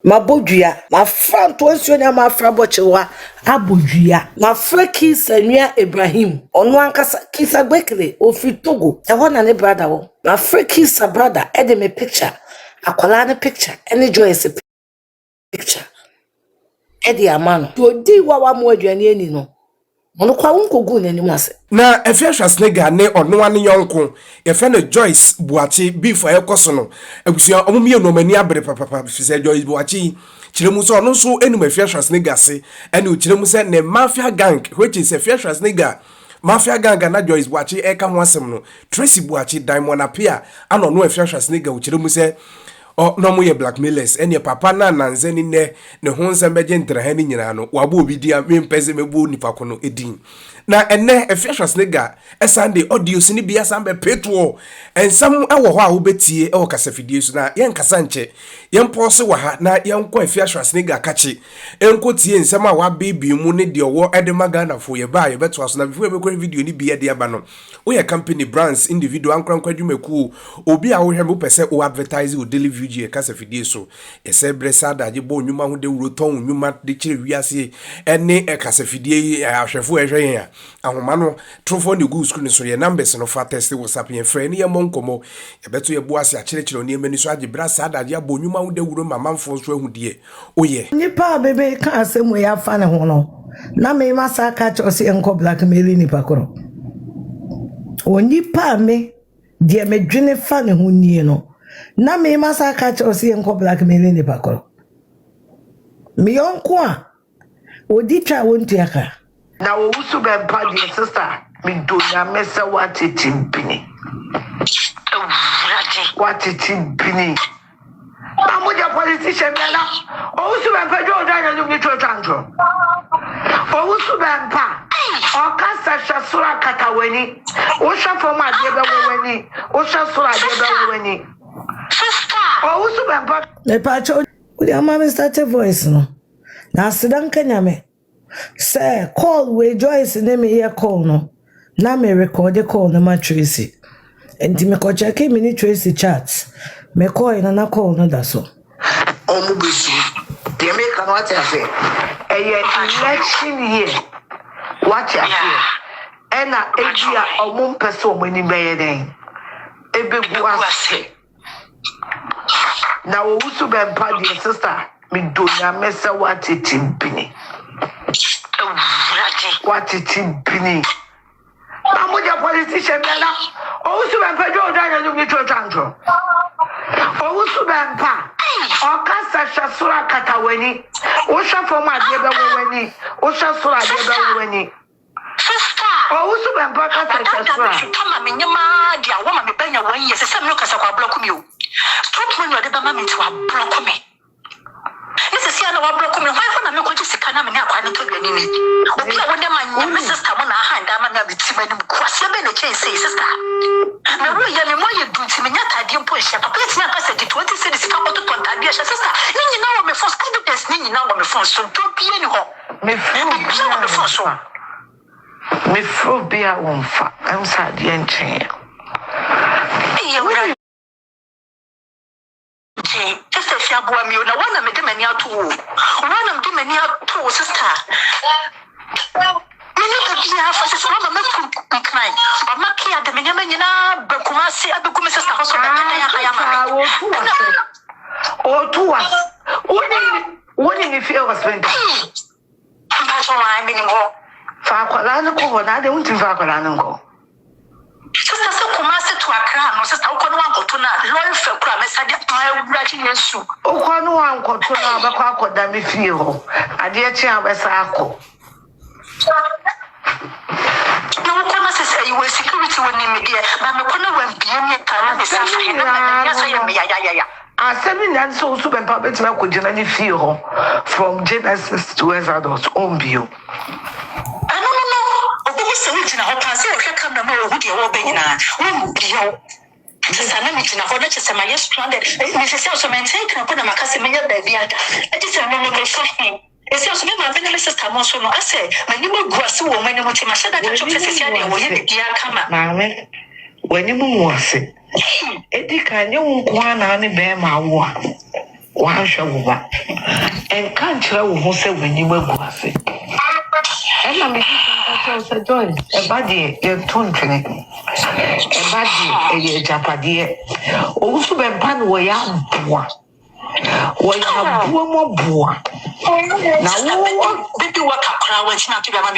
Mabodua, my friend was your name, my friend Bochewa, Abodua, my friend Kisania Ibrahim, on one Kisa Boakye, Ofi Togo, and one and a brother. My friend Kisa brother, Eddie me picture, a Colana picture, any Joyce picture. Eddie Amano, to do what more than any no. Ono kwa unko gu na nimu ase. Na Afia Schwar ne ono ane yonko ye fe no Joyce Boakye before ekoso no abusua omumie no mani abre papa fi Joyce Boakye kiremu so ono so enum Afia Schwar se ene kiremu se ne mafia gang which is Afia Schwar mafia gang na Joyce Boakye eka ho asem no Tracy Boakye Diamond apia ano no Afia Schwar kiremu se no mo ye blackmailers ene papa na nanzeni ne ho nsem beje ntrahani nyina no wabo obi dia mempeze mebu nipa kono edin na ene Afia Schwar esande audio sini bia sambe petwo ensam ewo ho a wo betie ewo kasafidie so na yen kasa nche yen pose wa ha na yen ko Afia Schwar kachi enko tie ensam a wa baby mu ne de wo edema na fo ye ba ye beto aso na before be ko video ni bia de aba no wo ye company brands individual ankran dwumaku obi a wo hwe mo pese o advertise o deliver e kasa fidie so ese bresa daje bo nwuma ho de wuro ton nwuma de kire wiase ene e kasa fidie ahwefo ehwe ya ahoma no trofo ne go school so ye numbers no fa test WhatsApp ye frɛ ne ye monkomo ye beto ye bo ase akire oni emani so age brasa daje bo nwuma ho de wuro mamamfo so ahudie oye nipa bebe ka asemu ya fa ne ho no na me masa ka chose enko blackmail nipa koro onipa me de me dwene fa ne ho nie no na me masa catch or see enko blackmail ni pakoro me yonko a odi twa wontu aka na Owusu-Bempah the sister me do na mesa watitimpini na mo ja politician na Owusu-Bempah do da na mi to chanjo Owusu-Bempah o kasa shasura kataweni o shafo ma de be weni o shasura de be weni Owusu-Bempah me pacho uli amame start voice no na sidanka nyame say call we Joyce ne me here call no na me record the call na ma Tracy enti me ko check me ni Tracy chat me call na call no da so omu besu de me kan what afa election here what afa ena egia omu mpese omani beye den ebegu ase na Owusu-Bempah the sister me do na mesa watitimpini na mo ja politician na Owusu-Bempah do da na mi to chanjo Owusu-Bempah o kasa shasura kataweni o shafo ma de be weni o shasura de be weni Owusu-Bempah kasa shasura kama me nyama dia wo ma me banya wan ye se me kasa kwa block me o stop when you dey mama me to block me. This is yana wa block me. Why na me ko jisika na me na kwa ni to gani ni. Obi a wonde man me sister mo na hand ama na biti ma ni kwase be na chen say sister. Na ro ya me mo ye dunti me nyata de mpo ehia papa ti na kasa di 20 cedis ka ko to tonta de ehia sister. Ni nyina wo me phone evidence ni nyina wo me phone so to pie ni ho. Me phone so. Me phone be a wonfa. Am sa de enchen. Just a few boy, you know, one of them many out to one of them many out to sister. Many of the half is one of them crying, but my care the Minamina, Bakumasi, Abukum sister house of or two us. What if you was went? That's all I mean. Facolano, I don't think Facolano. Sister, so Kumasi to a crown, sister, Okono to not lawyer for crime, I said, I writing your soup. Okono uncle to know about what damn if you. I dear child, Sako. No one say you were security when you media, but no one went beyond your time. I said, and so Owusu-Bempah bet me could generally feel from Genesis to Exodus on view. Na hopa se o hweka na mo hu de wo be nyina wo bi ho sesa na mitina ho na chese ma yes stranded me se so maintain kan ko na makase me nya ba bi ada e ti se no no so he e se so me ma be na me sister mo so no ase ma ni mo gu ase wo mani mo ti ma shada ka chop se sia de wo ye bi aka ma me wani mu ase e di ka nye wo kwa na ne be ma wo a wa hwa wo ba and can't tell who said when you were going. And I'm a Joyce, a body, you're twinkling. A body, a Japadia. Owusu-Bempah, we are we have more boy. Now, baby, what a crowd when she not to be a man.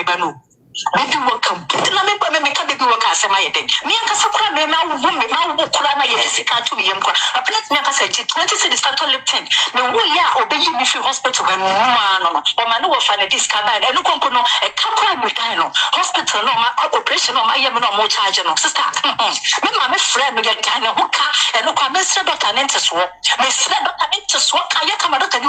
Baby, welcome. Let me baby work as my day. Me and Casapra, now, woman, now, Kurana, yes, it can't be young. A plate never said 20 cities start to live 10. No, we are obeying me for hospital when one or man will find a discount and no compono, a couple of hospital, no, my operation, no, my no more charge, no, sister. My friend, we get kind of hookah and no comments about an interest. My friend, interest, what can you come out of the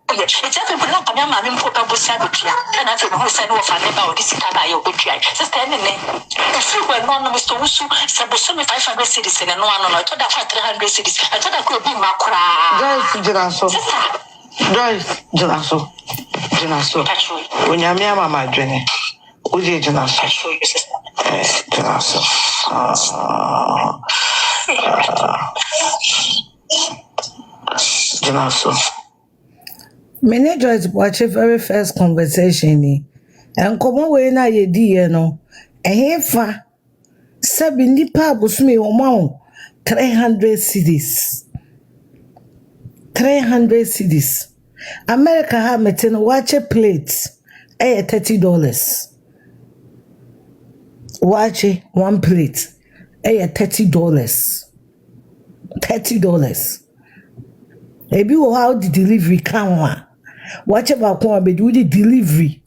it's every block of your mammy put up with Sabukia, and I think who said what I about this by your good guy. Sister, if you were non Mr. Owusu, Sabusumi 500 cities and no one on I thought that 300 cities. I thought I could be Macra. Joyce Jinaso. When you're near my journey, would you Jinaso? Jinaso. Many Joyce Boakye very first conversation ni. And come away na ye di no. Ehefa sabi nipa abusumi omao 300 cedis. 300 cedis. America ha meten watch plate $30. Watch one plate $30. $30. Ebi wo how the delivery come watch about come be do the delivery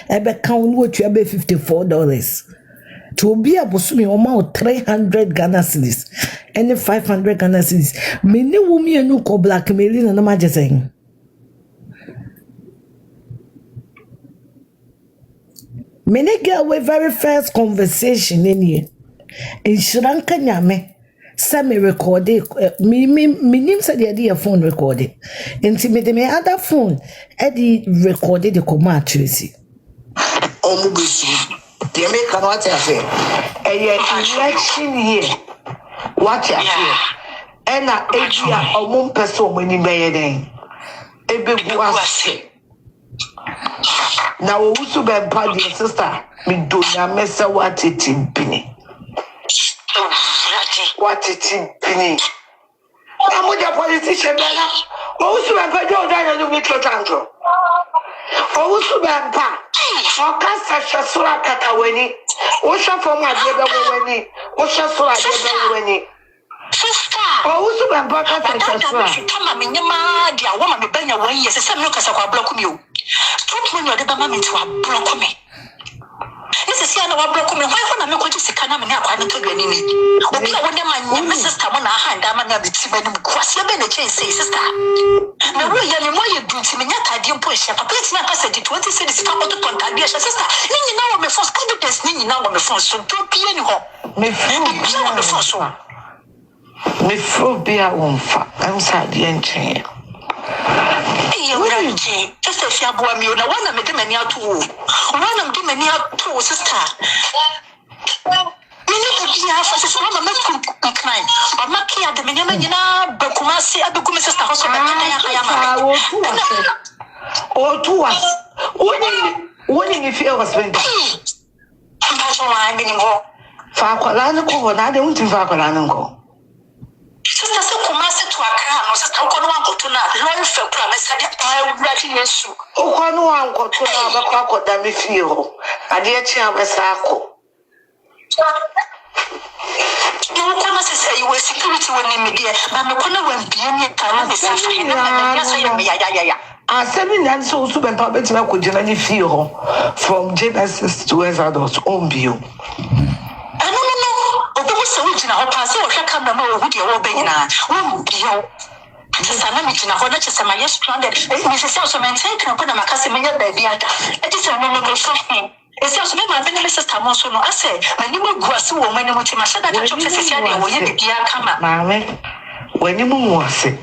ebe count what you be $54 to be abosumi o 300 Ghana cedis and 500 Ghana cedis many wumi enu ko blackmailing na ma jesen many get we very first conversation in Shranka nyame Semi recorded me name said the idea phone recorded. Intimate me other phone Eddie recorded the command Tracy. The American what I say. Election here. What I say. And a one person when you may then. A big was now Owusu-Bempah dear sister. Me do na messa what it in penny. What it in penny. I'm with a politician. Owusu-Bempah don't die on the metro tango. Owusu-Bempah. Okasa shasura kataweni. Osha for my baby. Osha so I baby. Sister. Owusu-Bempah kasa shasura. Come me nyama dia woman me benya 1 year. Say me kasa kwa block me o. Stop when you dey mama me to block me. This is here na block me. Why na me ko just kana me na kwa na to gani ni. Obi a wonde man my sister mo na hand ama na biti mani kwase be na chain say sister. Na ro ya me mo ye dunti me nya tade mpo ehia papa tina kasa di 20 cedis fa ko to tade ehia sister. Ni nyina wo me phone evidence ni nyina wo me phone so to pie ni ho. Me phone so. Me phone be a wonfa. Am sad yen just a share boy me na one me de mani ato one am de mani ato sister me need to be half sister mama me crime mama kia de me nyina bakumasi abekumi sister hospital na ya mama o tu woni if you was when that's why I mean go fa kwala na ko na de unti fa kwala na ko sister se kumasi to akra no sister ko no ankoto na lori fe kura me sade wurati yesu o ko no ankoto na ba kwa koda me fie ho ade e chi abesa ko no ko na se say we security woni me dia ba me ko na wan bie ni tara me sa fa na me so ye me ya Asemi nan so Owusu-Bempah betima ko jina ni fie ho from Genesis to Exodus on bio so we jina ho pass o hweka na no hu de wo be nyina wo bio sasa na mi jina ho na chese ma yes stranded me se so maintain kan ko na makase me nya ba bia da e ti se no no so ese so me ma be na sister mo so no ase mani mo gu ase wo mani mo ti ma shada ka chop se sia de wo ye bia kama maame wani mo ase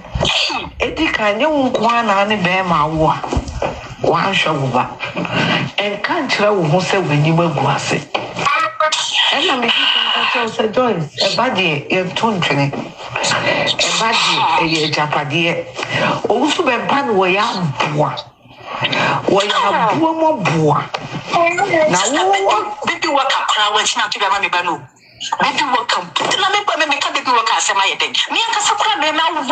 e di kan ye wo kwa na ne be ma wo a wa hwa wo ba en kan kira wo ho se wani mo gu ase and I'm Joyce, a body, you're 20. Ebadi eye japade Owusu-Bempah no we ya boa mo boa na wo baby work akra wa china to be ma me ba no baby work put na me ba me ka baby work asema ye den me akasa kra me ma wo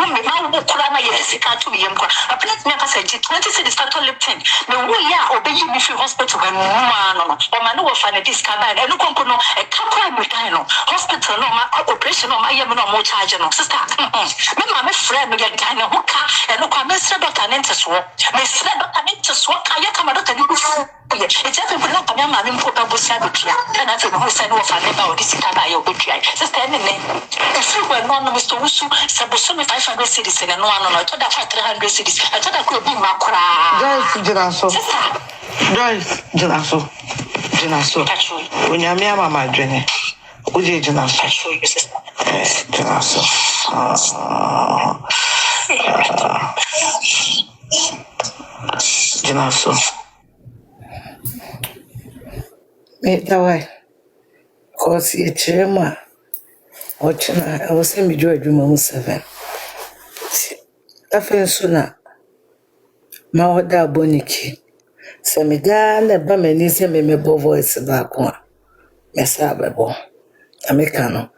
kra na ye sika to me yem kra aplet me akasa ji 20 cedi start lifting me wo ya obeyi me fi hospital ba no o ma no wo fa na discount na no konko no e ka kra me dan no hospital no ma operation no ma ye me no mo charge no sister me ma me friend me get dan ho ka e no kwa me sra doctor nente so me sra doctor nente so ka ye ka ma doctor ni bu it's just people not coming and put up with Sabukia. And I think who said no for never this Canada, your good guy. Sister, if you were non Mr. Owusu, Sabusumi 500 cities and no one on I thought that 300 cities. I thought I could be Macra. Joyce Jelaso. When you're me, Mamma Jenny. Would you Jelaso? Jelaso. That cause ye chema or china, I was send me George 7. Afin sooner. My order boniki. Semidan, the Bamanis and me voice back one. Messababo. Americano.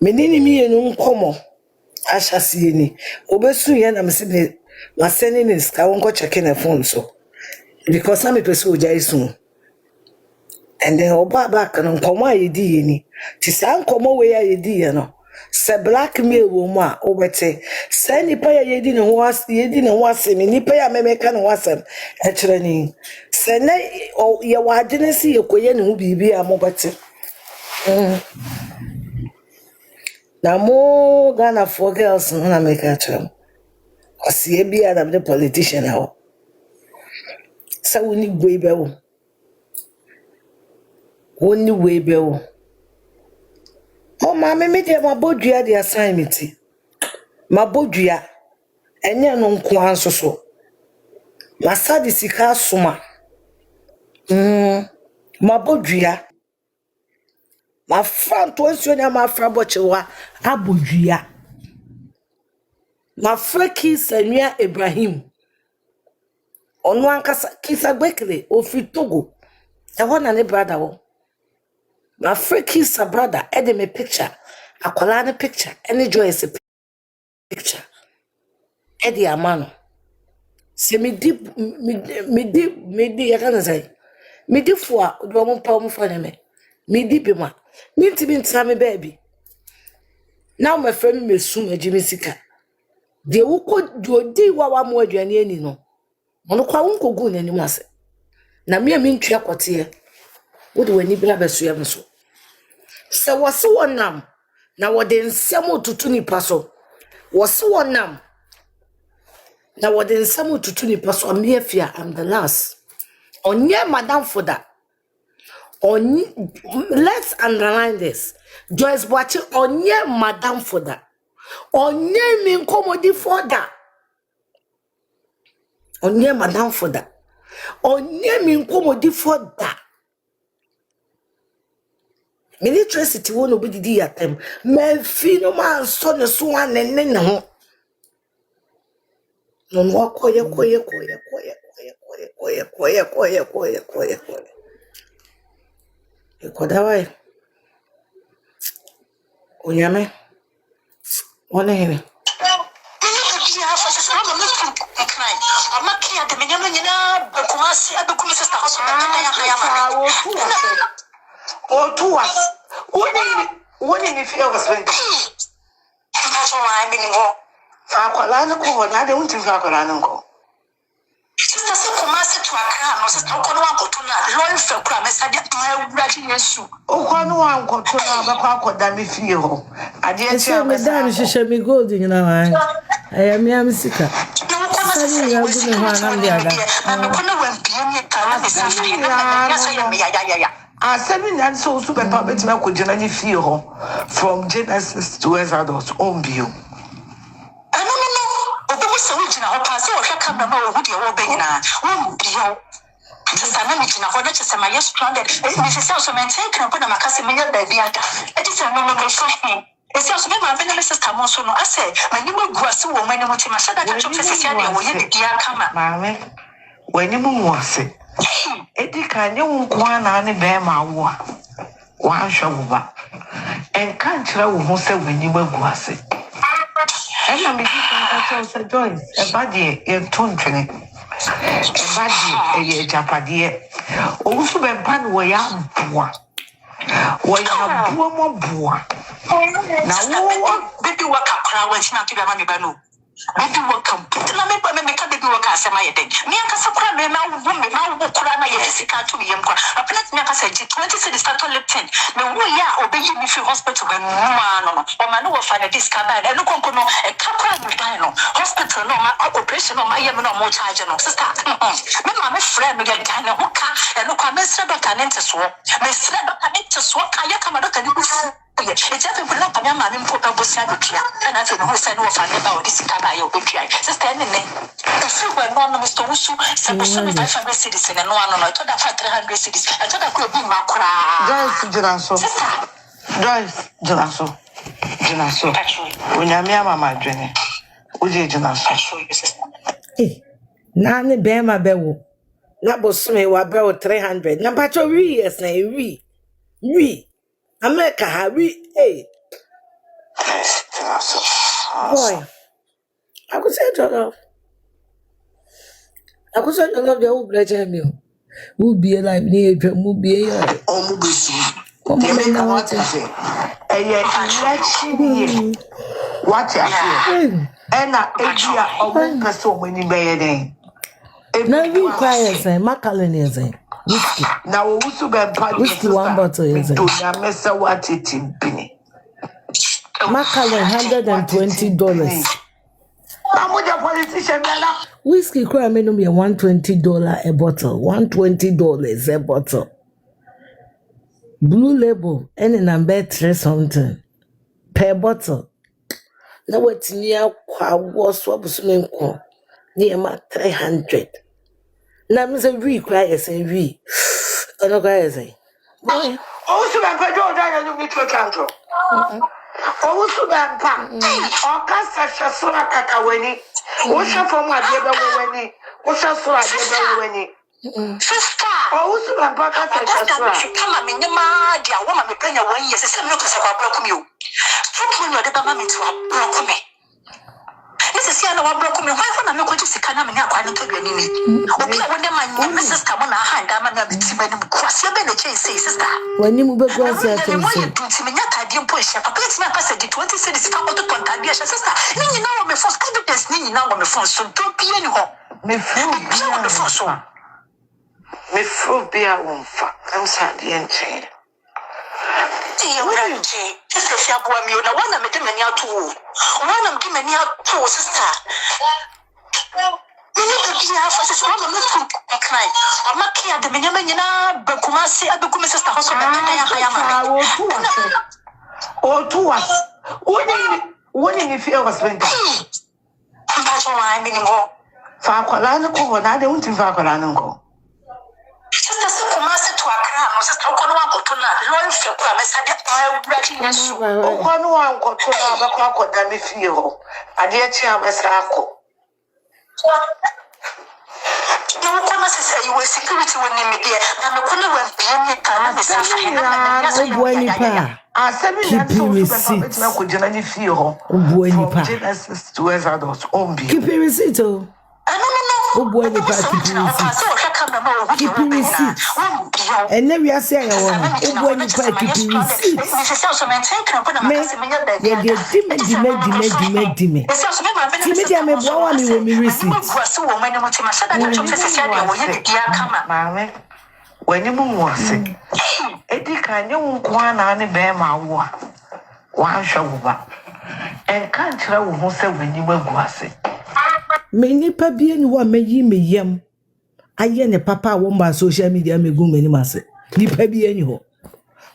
Menini me and Uncomo. I shall see any. Obesu yen, I'm sending my sending is I won't go checking a phone so. Because I'm a person soon. And then oba back and uncommon ye ni. Tis uncommon way ye di no. Se blackmail woman obete. Se nipa ye di no was ye di no was me nipa ya me kan wasem e kire ni. Se na ye wadene si ye koye ne hu bibi amobete. Na mo Ghana for girls no na make a tram. Osie bia na the politician na. Sa woni gwe be wo. Only way bill. Oh, mamma, me dear, my bodria the assignment. My bodria, and yan on quanso so. My sad is a suma. My bodria. My front was your name, my frabochewa, Abodria. My frekis and ya Ibrahim. On one kisa Boakye, or free Togo. I want a brother. My frekis a brother, Eddie me picture. A colana picture, any Joyce a picture. Eddie Amano. Se me deep, I can't say. Me deep for the woman palm for me. Me deep in one. Me Sammy baby. Now my friend me soon a Jimmy Sika. The Uko do di wa more than any no. Monokwa unko go any mass. Na me a mean triacotia. What do any blabber swim so? So was so one nam. Now what then some to tuni paso. Was so one nam. Now what then some to tuni paso. I'm here fear. I'm the last. On ye madam for that. On let's underline this. Joyce Boakye on ye madam for that. On ye min comedy for that. On ye madam for that. On ye min comedy for that. Electricity won't be the at them. Me fino man son of swan and then no. No more koya. Kodawai. Unyame. One here. What in if you ever spent? That's why I'm anymore. Fakolano, I don't think Fakolano. Sister, so Kumasi to a car, no, sister, Lord, for promise, I didn't writing your soup. Oh, one go to Papa, damn if you. I didn't say, Madame, she shall be golden in our eye. I am Yamsika. I said, and so super puppet milk with Jenny Fio from Genesis to Exodus on view. Original pass or come no would you obey now? Won't be your Sanamich in a hornet as my yes stranded. Mrs. Also maintain can put a Macasimia baby. It is a moment of shocking. Esi aso me ma me na sister mo so no ase mani mo guase wo mani mo ti ma shada ka chom sesi ade wo ye dia kama maame wani mu wase edi ka nye wo kwa na ne be ma wo a wa hwa wo ba enka nkyira wo ho se wani mu guase ena me di ka se Joyce e ba de e ton twene e ba de e japade Owusu-Bempah no ya boa wo ya boa mo boa na wo baby work akra wa china to be ma me ba no baby work na me ka baby work asema ye den me aka sakura me ma wo kura na ye fisika to yem kwa aplet me aka say 20 cedi start lipton me wo ya obeyi mi fi hospital ba no o ma no wo fa na discover e no konko no e ka kura mi ba no hospital no ma operation no ma ye me no mo charge no sister me ma me friend me get na ho ka e no kwa me sre doctor nente so me sre doctor nente so ka ya ka ma doctor ni bu yeah, it's just people like my mom put up with Sabukia, and I said, who said, what I about this Kabayo, Bukia, just standing there. The few were non Mr. Owusu, 500 cities and no one, I told that 300 cities. I thought I could be Macra. Joyce Jelaso. When I'm your mamma, Jenny, would you Jelaso? Eh, Nani Bema Bewo. Nabosme wa bewo 300. Nampacho yes na we. America we hey. Boy. I could say to I could say to love the old black me. Who be like near who be Oh, what is it? And yet, election what I and I open person when you bear name. Now you quiet, say, Macallan is a whiskey. Now, Owusu-Bempah Whiskey 1 bottle is it? What it in penny. Macallan $120. I'm with a politician. Whiskey cry me no be $120 a bottle. $120 a bottle. Blue label any number 3 something per bottle. Now what's near kwa was what was near my 300. Now Mr. We cry say we. I don't cry say. Owusu-Bempah don't die and you meet your cancer. Owusu-Bempah. Okasa shasura kakaweni. Osha from what you ever Osha sura you Sister, Owusu-Bempah kasa shasura. Come on, my dear woman, me bring your 1 year, say, look as I broke you. Stop when you're the mama to a broke me. This is here, no one broke me. Why when I'm going to see Canam and Aquan to be me? Okay, when my sister, when I hand, I'm a bit when you cross your bench, say, sister. When you move across the I didn't push a place, my passage 20 cities, come to contact your sister. You know, my first evidence, you know, my phone, so don't be any home. Me fool, me fruit be a woman. I'm sad, the end. Just a sharp one, you know, one of them and two. One of them and two, sister. You know, the half of this one of them cry. I'm not here, the Minamina, Bakumasi, Abukum sister, or to us. When if you was went. I'm anymore. Farcolano, I don't think Farcolano. Sister, Kumasi to a crown, sister, one go to not learn for promise. I writing yes. One go to a crocodile, damn if you. I dear Chamas Rako. You will say you were security when you meet and the corner keep your receipt. Oh boy, the keep your receipt. And then we are saying, oh boy, you keep your receipt. When you was sick, Eddie can you one and bear my war. One shower and can't tell who said when you were gossip. Many papi and one may ye me yam. I yen a papa won by social media me go many mass. Ni papi anyhow.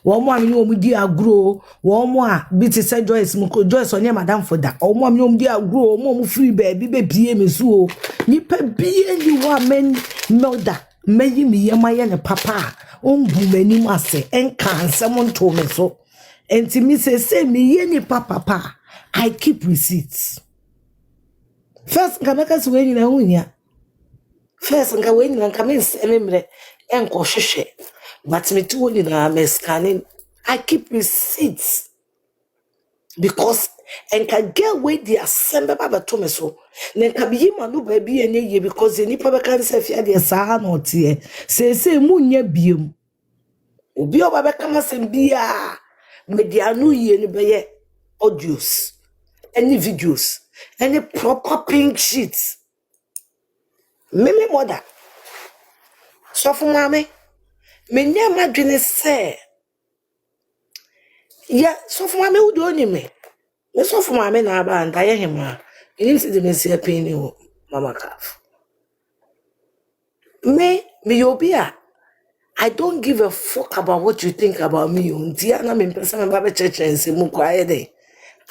One more you dear grow, one more bit said Joyce Moko Joyce on your madam for that. Or one you dear grow, more free baby, PM is so. Ni papi and you want men know that. May me yam my and a papa. Many masse and can someone told me so. And to me say me yeni papa. I keep receipts. First, Kamaka's wedding a unya. First, and Gawain and Kamis Emre and Koshe. But me too in a scanning. I keep receipts. Because and can get away the assembly by Tomaso. Then can be manu baby any year because the nipa can say fear the sahan or tear. Say munya bium. Obi oba kama sembia. Medianu ye ni beye audios. Any videos. Any proper pink sheets. Meme mother. So for mommy. Me nyama dwene say. Yeah, so for mommy who do me. Me so for mommy na aba antaye hima. You need to me see a penny mama calf. Me obia. I don't give a fuck about what you think about me. Diana me person me church and say mu kwaye dey.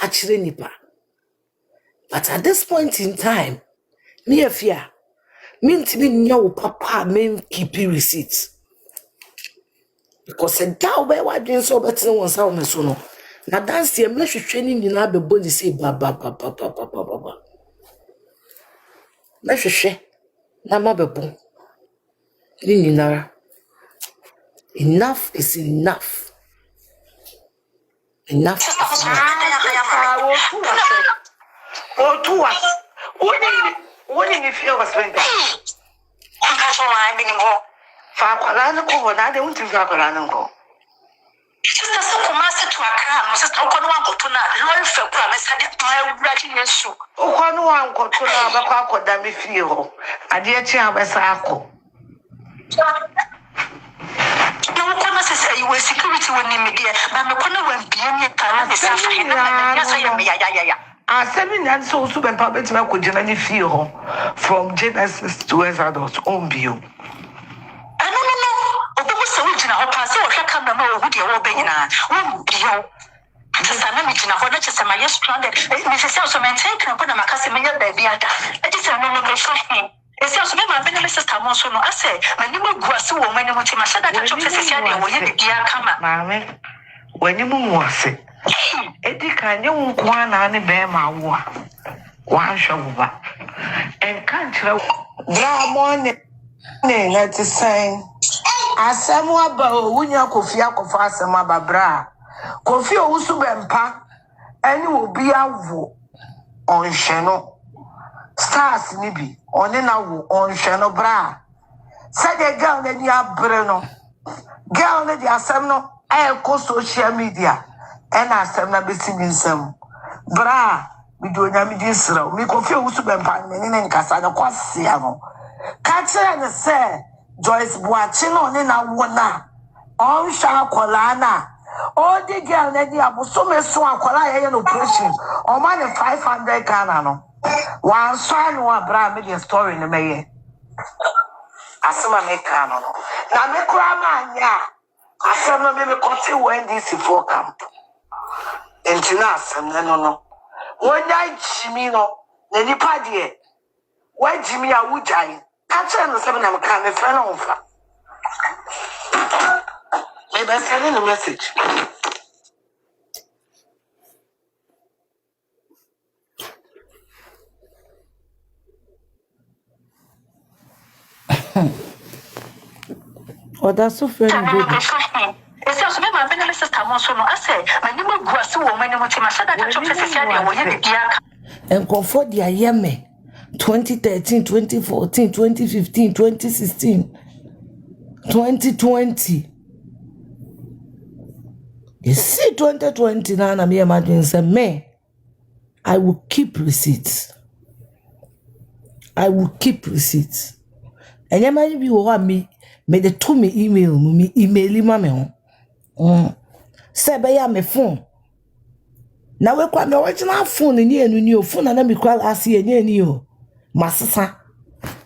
Achire nipa. But at this point in time, me Afia, me ntimi nya wo papa me keep receipts. Because a down by what doing so better one sound me so no. Na dance here me hwehwe ni na be body say ba. Me hwehwe na ma bebo. Ni nara. Enough is enough. Enough. Oh, two us. What did you feel was spent? Fakolano ko na de unti fakolano ko. Sister so komase to Accra, sister ko no anko to na lori fe kwa me sade ma wurade yesu. O ko no anko to na ba kwa akoda me fie ho. Ade echi abesa akọ. No kono say you security woni me de, ba me kono wan bia me para me safa he na me say me ya. Asemi na so Owusu-Bempah betima ko jina ni fie ho from Genesis to Exodus on bio. Na hopa se o hwe camera ma o hu de wo be nyina wo bio asa na me gina ho na chese ma yes stranded me se so maintain kan ko na makase me nya ba bi ada e se no no so he e se so me ma be na sister mo so no ase ma ni mo gu ase wo ma ni mo ti ma shada ka chop se sia de wo ye bi aka ma me wani mu ase e di kan ye wo kwa na ne be ma wo a wa hwe wo ba en kan kire bra mo ne na ti say asemu aba owunya Kofi akofa asemu aba bra Kofi Owusu-Bempah eni obi awo onhwe no stars ni bi oni na wo onhwe no bra say the girl na ni abre no girl na di asem no ko social media ena asem na besi mi nsem bra mi do nya mi di sra mi Kofi Owusu-Bempah ni ne nkasa na kwase ano ka kire ne say Joyce Boakye no ne na wona on sha akola na o di girl na di aboso meso akola ye no operation o ma ne 500 Ghana no wan so anu abra me the story no meye asema me ka no na me kura ma anya asema me kote NDC for camp entina asema no wonya jimi no na nipa de wa jimi a wujai Acha no seven am can me friend on fa. Maybe send a message. Oh, that's so funny, baby. Ese so me ma be na sister mo so no ase ma ni mo gu ase wo ma ni mo ti ma shada ka chop se sia de wo ye bi aka. And comfort their yeme 2013, 2014, 2015, 2016, 2020. You see 2020 now I'm here imagine say me I will keep receipts. I will keep receipts. And you might be what me the to me email me me ho. Say be ya me phone. Na we kwa me original phone ni enu ni o phone na me kwa last year ni eni o. Masasa.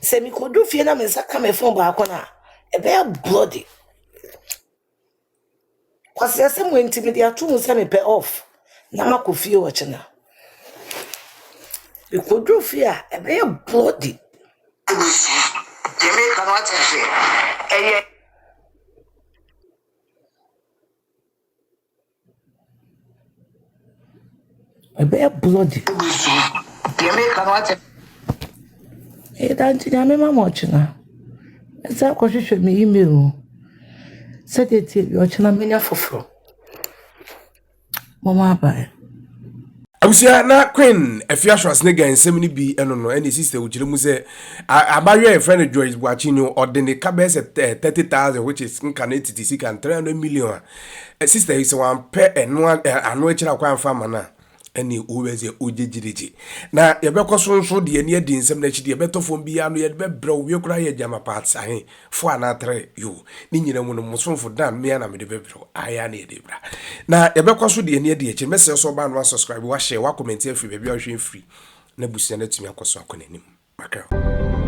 Say me kodu fie na me saka me phone ba akona. E be bloody. Kwase ase mo intimidate atu mo say me pay off. Na makofie wo chena. E kodu fie a e be bloody. Jimmy kan what say? A bear bloody. Don't you know much now? It's a question me email. Set it your channel for Mama by. Abusia na Queen Afia Schwar nega nsem ni bi eno no any sister ujire mu se abaye friend Joyce Boakye no ordinary cabes 30,000 which is nkaneti tisika 300 million. Sister is one pe eno anu ekira kwa mfa mana eni uweze ujejiriji na yebekọ sonso de eni adi nsem na chidi yebetofo bi anu yebe bra wie kura ye jama parts ahe fo anatre yo ni nyina mu no musonfo dan me na me de bebro aya na ye de bra na yebekọ so de eni adi echi message so ba no subscribe wa share wa comment afi bebia hwe free na busia na tumi akoso akonanim makra